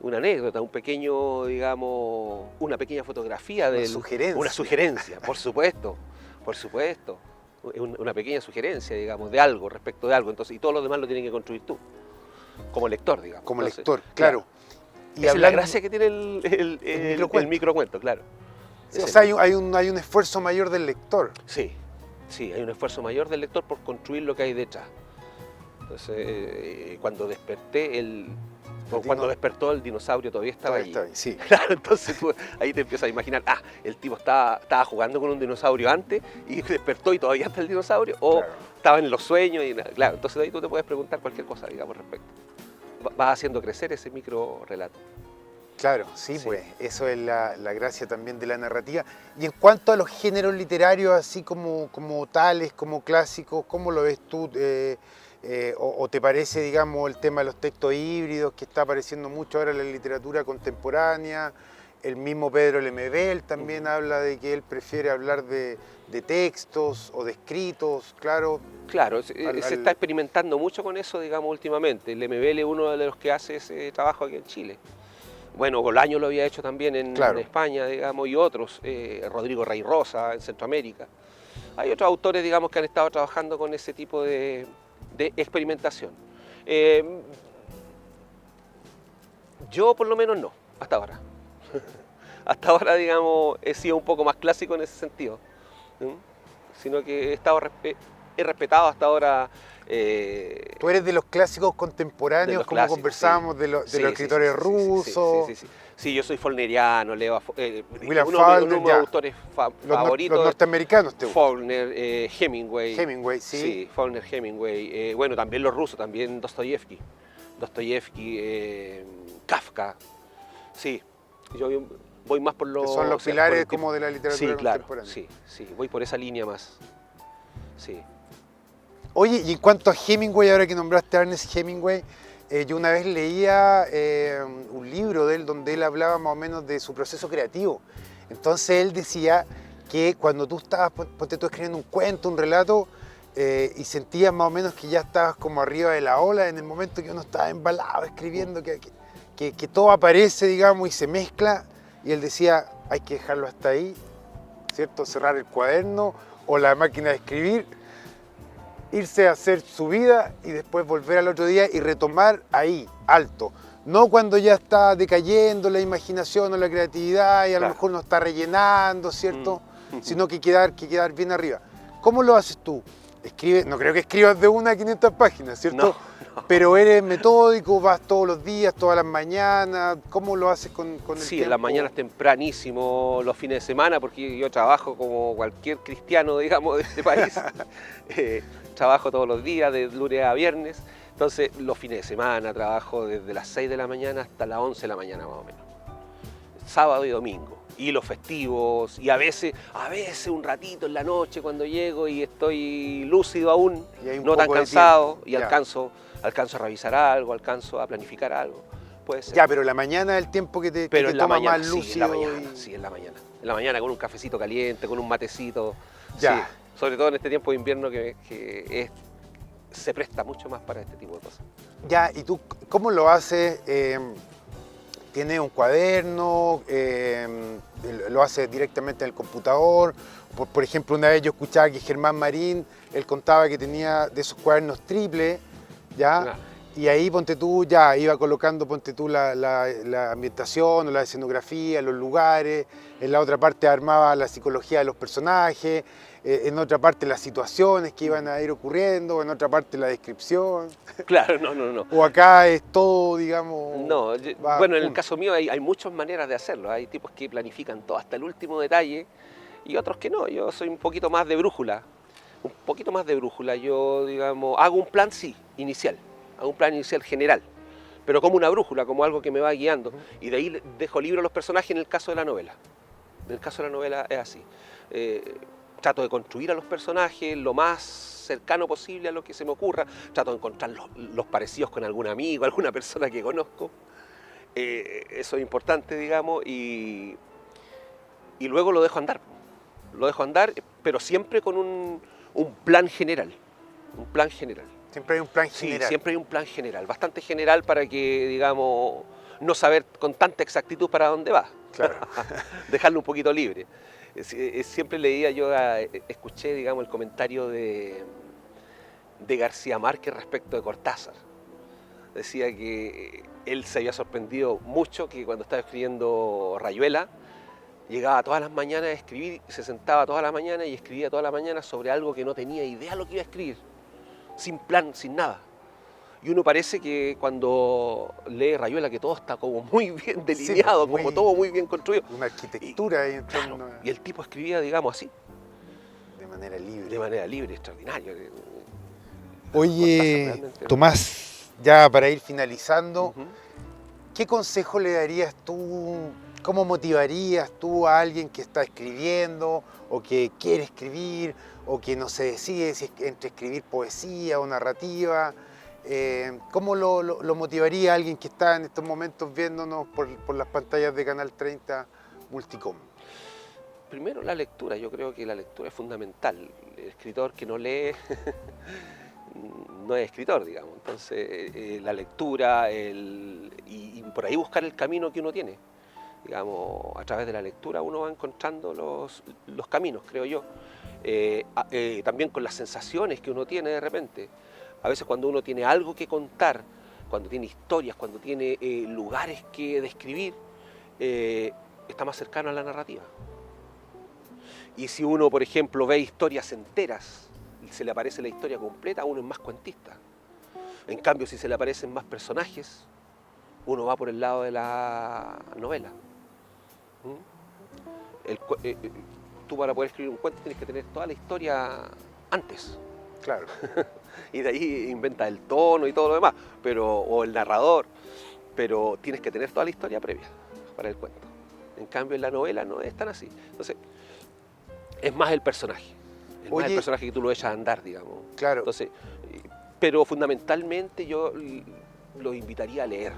Una anécdota, un pequeño, digamos, una pequeña fotografía Una del... sugerencia. Una sugerencia, por supuesto, por supuesto. Una pequeña sugerencia, digamos, de algo, respecto de algo. Entonces, y todo lo demás lo tienes que construir tú, como lector, digamos. Como Entonces, lector, claro. Y Esa es la hablando- gracia que tiene el microcuento, claro. sí, o Ese sea, es el- hay un esfuerzo mayor del lector. Sí, sí, hay un esfuerzo mayor del lector por construir lo que hay detrás. Entonces, cuando desperté, cuando despertó el dinosaurio todavía estaba Todavía allí. está bien, sí. Claro, entonces tú ahí te empiezas a imaginar, el tipo estaba jugando con un dinosaurio antes y despertó y todavía está el dinosaurio, o Claro. estaba en los sueños, y claro, entonces ahí tú te puedes preguntar cualquier cosa, digamos, respecto. Vas haciendo crecer ese micro relato. Claro, sí, Sí. pues eso es la gracia también de la narrativa. Y en cuanto a los géneros literarios, así como tales, como clásicos, ¿cómo lo ves tú? O te parece, digamos, el tema de los textos híbridos que está apareciendo mucho ahora en la literatura contemporánea? El mismo Pedro Lemebel también habla de que él prefiere hablar de textos o de escritos, claro. Claro, se está experimentando mucho con eso, digamos, últimamente. El MBL es uno de los que hace ese trabajo aquí en Chile. Bueno, Bolaño lo había hecho también en Claro. España, digamos, y otros, Rodrigo Rey Rosa en Centroamérica. Hay otros autores, digamos, que han estado trabajando con ese tipo de experimentación. Yo por lo menos no, hasta ahora. Hasta ahora, digamos, he sido un poco más clásico en ese sentido, ¿no? Sino que he respetado hasta ahora... Tú eres de los clásicos contemporáneos, los como clásicos, conversábamos, sí. de los Sí, escritores sí, rusos. Sí, Sí, yo soy follneriano, leo William uno Faulkner, de mis ya. autores Los favoritos. norteamericanos te gustan. Faulkner, Hemingway. Hemingway, sí. Sí, Faulkner, Hemingway. Bueno, también los rusos, también Dostoyevsky, Kafka. Sí, yo voy más por los... Que son los por el pilares tipo- como de la literatura Sí, claro, contemporánea. sí, voy por esa línea más. Sí. Oye, y en cuanto a Hemingway, ahora que nombraste a Ernest Hemingway, yo una vez leía un libro de él donde él hablaba más o menos de su proceso creativo. Entonces él decía que cuando tú estabas, ponte tú escribiendo un cuento, un relato, y sentías más o menos que ya estabas como arriba de la ola en el momento que uno estaba embalado escribiendo, que todo aparece, digamos, y se mezcla, y él decía, hay que dejarlo hasta ahí, ¿cierto? Cerrar el cuaderno o la máquina de escribir, irse a hacer su vida y después volver al otro día y retomar ahí, alto. No cuando ya está decayendo la imaginación o la creatividad y a lo Claro. mejor no está rellenando, ¿cierto? Mm. Sino que quedar bien arriba. ¿Cómo lo haces tú? No creo que escribas de una a 500 páginas, ¿cierto? No. Pero eres metódico, vas todos los días, todas las mañanas. ¿Cómo lo haces con el Sí, tiempo? en las mañanas tempranísimo, los fines de semana, porque yo trabajo como cualquier cristiano, digamos, de este país. Trabajo todos los días, de lunes a viernes. Entonces, los fines de semana trabajo desde las 6 de la mañana hasta las 11 de la mañana, más o menos. Sábado y domingo. Y los festivos, y a veces un ratito en la noche cuando llego y estoy lúcido aún, Y hay un no tan poco de cansado, tiempo, y ya. alcanzo a revisar algo, alcanzo a planificar algo. Puede ser. Ya, pero la mañana es el tiempo que te Pero en la toma mañana, más sí, lúcido. en la mañana, y- sí, en la mañana. En la mañana con un cafecito caliente, con un matecito. Ya. Sí, sobre todo en este tiempo de invierno se presta mucho más para este tipo de cosas. Ya, ¿y tú cómo lo haces? ¿Tienes un cuaderno? ¿Lo haces directamente en el computador? Por ejemplo, una vez yo escuchaba que Germán Marín, él contaba que tenía de esos cuadernos triples, ¿ya? Claro. Y ahí, ponte tú, ya iba colocando, ponte tú, la ambientación o la escenografía, los lugares. En la otra parte armaba la psicología de los personajes. En otra parte las situaciones que iban a ir ocurriendo. En otra parte la descripción. Claro, no. O acá es todo, digamos... No, va bueno, en el junto. caso mío hay muchas maneras de hacerlo. Hay tipos que planifican todo hasta el último detalle y otros que no. Yo soy un poquito más de brújula. Un poquito más de brújula. Yo, digamos, hago un plan, sí, inicial. Hago un plan inicial general. Pero como una brújula, como algo que me va guiando. Y de ahí dejo libre a los personajes en el caso de la novela. En el caso de la novela es así. Trato de construir a los personajes lo más cercano posible a lo que se me ocurra. Trato de encontrar los parecidos con algún amigo, alguna persona que conozco. Eso es importante, digamos, y luego lo dejo andar. Lo dejo andar, pero siempre con un plan general. Un plan general. Siempre hay un plan Sí, general. siempre hay un plan general, bastante general para que, digamos, no saber con tanta exactitud para dónde va. Claro. Dejarlo un poquito libre. Siempre leía yo, escuché, digamos, el comentario de García Márquez respecto de Cortázar. Decía que él se había sorprendido mucho que cuando estaba escribiendo Rayuela, llegaba todas las mañanas a escribir, se sentaba toda la mañana y escribía toda la mañana sobre algo que no tenía idea lo que iba a escribir, sin plan, sin nada. Y uno parece que cuando lee Rayuela que todo está como muy bien delineado, Sí, como todo muy bien construido. Una arquitectura ahí en Claro, torno y el tipo escribía, digamos, así, de manera libre. de manera libre, extraordinaria. Oye, Realmente, ¿no? Tomás, ya para ir finalizando, Ujú. ¿qué consejo le darías tú, cómo motivarías tú a alguien que está escribiendo o que quiere escribir o que no se decide si es entre escribir poesía o narrativa? ¿Cómo lo motivaría a alguien que está en estos momentos viéndonos por las pantallas de Canal 30 Multicom? Primero la lectura, yo creo que la lectura es fundamental. El escritor que no lee no es escritor, digamos. Entonces, la lectura y por ahí buscar el camino que uno tiene. Digamos, a través de la lectura uno va encontrando los caminos, creo yo. También con las sensaciones que uno tiene de repente. A veces cuando uno tiene algo que contar, cuando tiene historias, cuando tiene lugares que describir, está más cercano a la narrativa. Y si uno, por ejemplo, ve historias enteras, se le aparece la historia completa, uno es más cuentista. En cambio, si se le aparecen más personajes, uno va por el lado de la novela. Tú para poder escribir un cuento tienes que tener toda la historia antes. Claro. Y de ahí inventa el tono y todo lo demás, o el narrador, pero tienes que tener toda la historia previa para el cuento. En cambio, en la novela no es tan así. Entonces, es más el personaje. Es más el personaje que tú lo echas a andar, digamos. Claro. Entonces, pero fundamentalmente yo los invitaría a leer,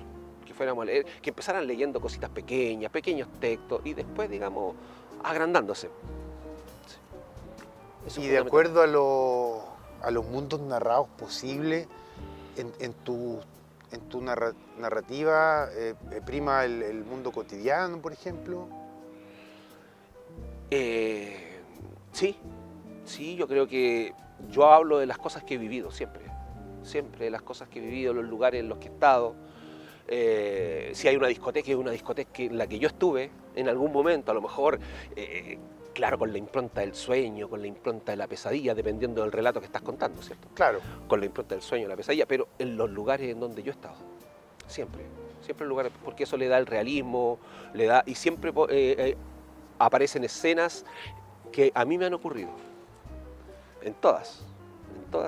que fuéramos a leer, que empezaran leyendo cositas pequeñas, pequeños textos, y después, digamos, agrandándose. Sí. Y de acuerdo a los mundos narrados posibles, en tu narrativa, prima el mundo cotidiano, por ejemplo. Sí, yo creo que yo hablo de las cosas que he vivido siempre de las cosas que he vivido, los lugares en los que he estado. Si hay una discoteca, es una discoteca en la que yo estuve en algún momento, a lo mejor, claro, con la impronta del sueño, con la impronta de la pesadilla, dependiendo del relato que estás contando, ¿cierto? Claro. Con la impronta del sueño, la pesadilla, pero en los lugares en donde yo he estado, siempre en lugares, porque eso le da el realismo, y siempre aparecen escenas que a mí me han ocurrido, en todas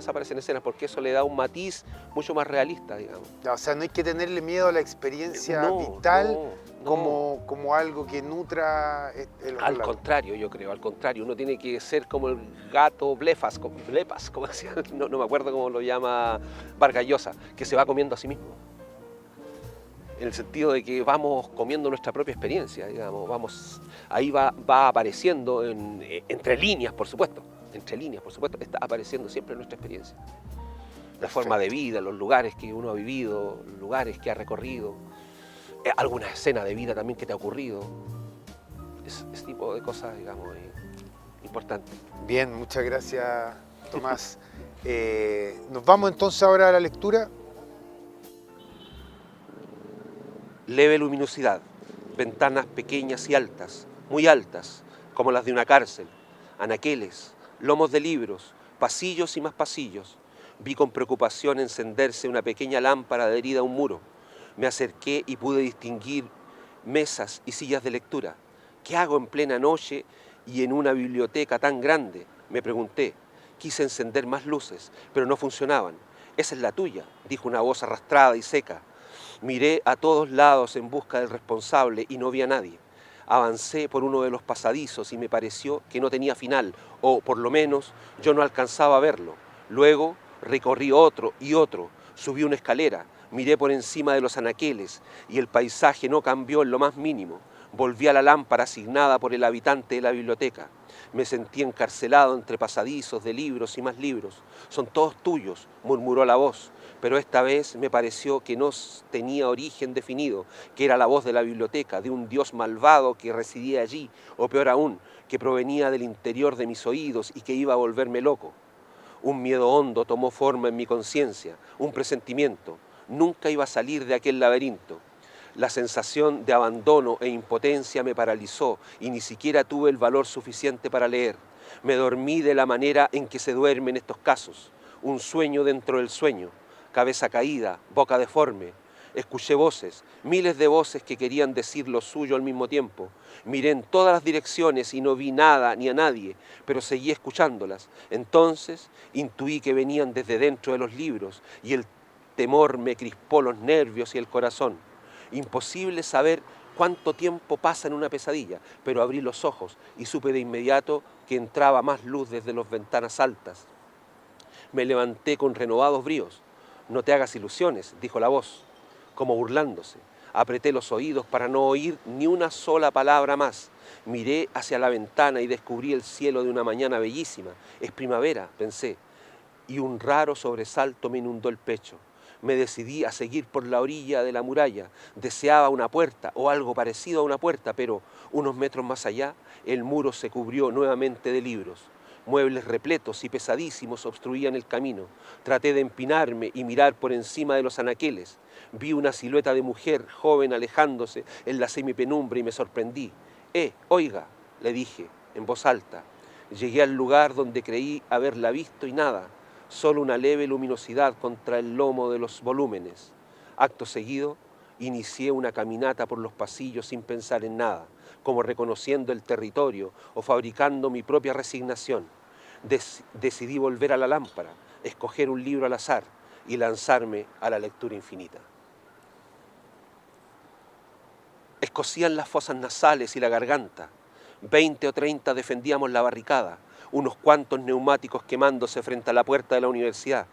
aparecen escenas, porque eso le da un matiz mucho más realista, digamos. O sea, no hay que tenerle miedo a la experiencia vital como algo que nutra el Al contrario, yo creo, al contrario, uno tiene que ser como el gato Blepas, como decía, no me acuerdo cómo lo llama Vargas Llosa, que se va comiendo a sí mismo. En el sentido de que vamos comiendo nuestra propia experiencia, digamos, ahí va apareciendo, entre líneas, por supuesto, está apareciendo siempre nuestra experiencia. La forma de vida, los lugares que uno ha vivido, los lugares que ha recorrido, alguna escena de vida también que te ha ocurrido. Ese tipo de cosas, digamos, importantes. Bien, muchas gracias, Tomás. Nos vamos entonces ahora a la lectura. Leve luminosidad, ventanas pequeñas y altas, muy altas, como las de una cárcel, anaqueles, lomos de libros, pasillos y más pasillos. Vi con preocupación encenderse una pequeña lámpara adherida a un muro. Me acerqué y pude distinguir mesas y sillas de lectura. ¿Qué hago en plena noche y en una biblioteca tan grande?, me pregunté. Quise encender más luces, pero no funcionaban. Esa es la tuya, dijo una voz arrastrada y seca. Miré a todos lados en busca del responsable y no vi a nadie. Avancé por uno de los pasadizos y me pareció que no tenía final, o por lo menos yo no alcanzaba a verlo. Luego recorrí otro y otro, subí una escalera, Miré por encima de los anaqueles y el paisaje no cambió en lo más mínimo. Volví a la lámpara asignada por el habitante de la biblioteca. Me sentí encarcelado entre pasadizos de libros y más libros. Son todos tuyos, murmuró la voz, pero esta vez me pareció que no tenía origen definido, que era la voz de la biblioteca, de un dios malvado que residía allí, o peor aún, que provenía del interior de mis oídos y que iba a volverme loco. Un miedo hondo tomó forma en mi conciencia, un presentimiento. Nunca iba a salir de aquel laberinto. La sensación de abandono e impotencia me paralizó y ni siquiera tuve el valor suficiente para leer. Me dormí de la manera en que se duerme en estos casos. Un sueño dentro del sueño, cabeza caída, boca deforme. Escuché voces, miles de voces que querían decir lo suyo al mismo tiempo. Miré en todas las direcciones y no vi nada ni a nadie, pero seguí escuchándolas. Entonces intuí que venían desde dentro de los libros y el temor me crispó los nervios y el corazón. Imposible saber cuánto tiempo pasa en una pesadilla, pero abrí los ojos y supe de inmediato que entraba más luz desde las ventanas altas. Me levanté con renovados bríos. No te hagas ilusiones, dijo la voz, como burlándose. Apreté los oídos para no oír ni una sola palabra más. Miré hacia la ventana y descubrí el cielo de una mañana bellísima. Es primavera, pensé, y un raro sobresalto me inundó el pecho. Me decidí a seguir por la orilla de la muralla. Deseaba una puerta o algo parecido a una puerta, pero unos metros más allá el muro se cubrió nuevamente de libros. Muebles repletos y pesadísimos obstruían el camino. Traté de empinarme y mirar por encima de los anaqueles. Vi una silueta de mujer joven alejándose en la semipenumbra y me sorprendí. Oiga, le dije en voz alta. Llegué al lugar donde creí haberla visto y nada. Solo una leve luminosidad contra el lomo de los volúmenes. Acto seguido, inicié una caminata por los pasillos sin pensar en nada, como reconociendo el territorio o fabricando mi propia resignación. Decidí volver a la lámpara, escoger un libro al azar y lanzarme a la lectura infinita. Escocían las fosas nasales y la garganta. 20 o 30 defendíamos la barricada, unos cuantos neumáticos quemándose frente a la puerta de la universidad.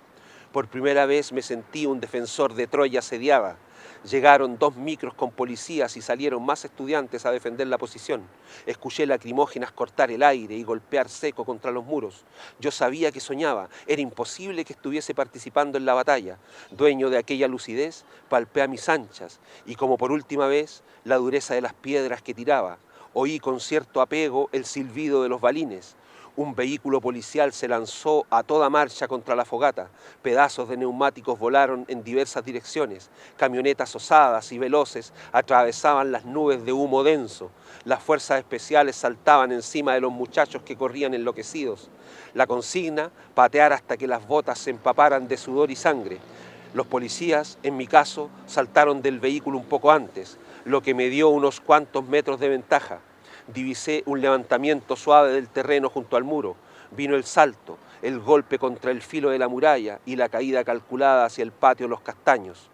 Por primera vez me sentí un defensor de Troya asediada. Llegaron 2 micros con policías y salieron más estudiantes a defender la posición. Escuché lacrimógenas cortar el aire y golpear seco contra los muros. Yo sabía que soñaba, era imposible que estuviese participando en la batalla. Dueño de aquella lucidez, palpé a mis anchas y como por última vez, la dureza de las piedras que tiraba. Oí con cierto apego el silbido de los balines. Un vehículo policial se lanzó a toda marcha contra la fogata. Pedazos de neumáticos volaron en diversas direcciones. Camionetas osadas y veloces atravesaban las nubes de humo denso. Las fuerzas especiales saltaban encima de los muchachos que corrían enloquecidos. La consigna, patear hasta que las botas se empaparan de sudor y sangre. Los policías, en mi caso, saltaron del vehículo un poco antes, lo que me dio unos cuantos metros de ventaja. Divisé un levantamiento suave del terreno junto al muro. Vino el salto, el golpe contra el filo de la muralla y la caída calculada hacia el patio Los Castaños.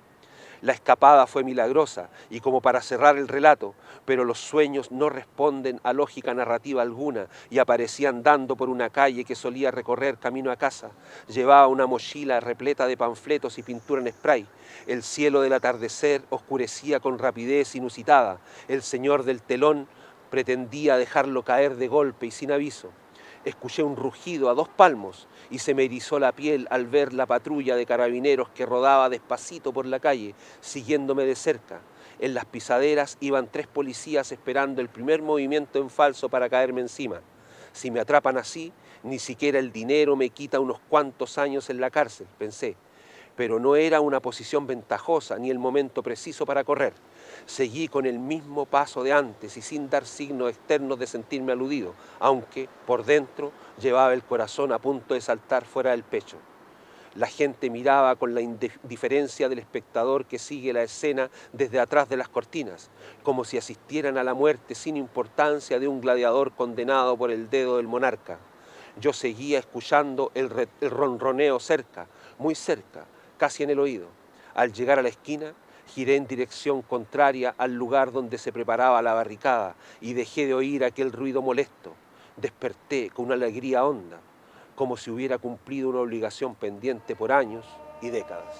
La escapada fue milagrosa y como para cerrar el relato, pero los sueños no responden a lógica narrativa alguna y aparecí andando por una calle que solía recorrer camino a casa. Llevaba una mochila repleta de panfletos y pintura en spray. El cielo del atardecer oscurecía con rapidez inusitada. El señor del telón pretendía dejarlo caer de golpe y sin aviso. Escuché un rugido a 2 palmos y se me erizó la piel al ver la patrulla de carabineros que rodaba despacito por la calle, siguiéndome de cerca. En las pisaderas iban 3 policías esperando el primer movimiento en falso para caerme encima. Si me atrapan así, ni siquiera el dinero me quita unos cuantos años en la cárcel, pensé. Pero no era una posición ventajosa ni el momento preciso para correr. Seguí con el mismo paso de antes y sin dar signos externos de sentirme aludido, aunque por dentro llevaba el corazón a punto de saltar fuera del pecho. La gente miraba con la indiferencia del espectador que sigue la escena desde atrás de las cortinas, como si asistieran a la muerte sin importancia de un gladiador condenado por el dedo del monarca. Yo seguía escuchando el ronroneo cerca, muy cerca, casi en el oído. Al llegar a la esquina, giré en dirección contraria al lugar donde se preparaba la barricada y dejé de oír aquel ruido molesto. Desperté con una alegría honda, como si hubiera cumplido una obligación pendiente por años y décadas.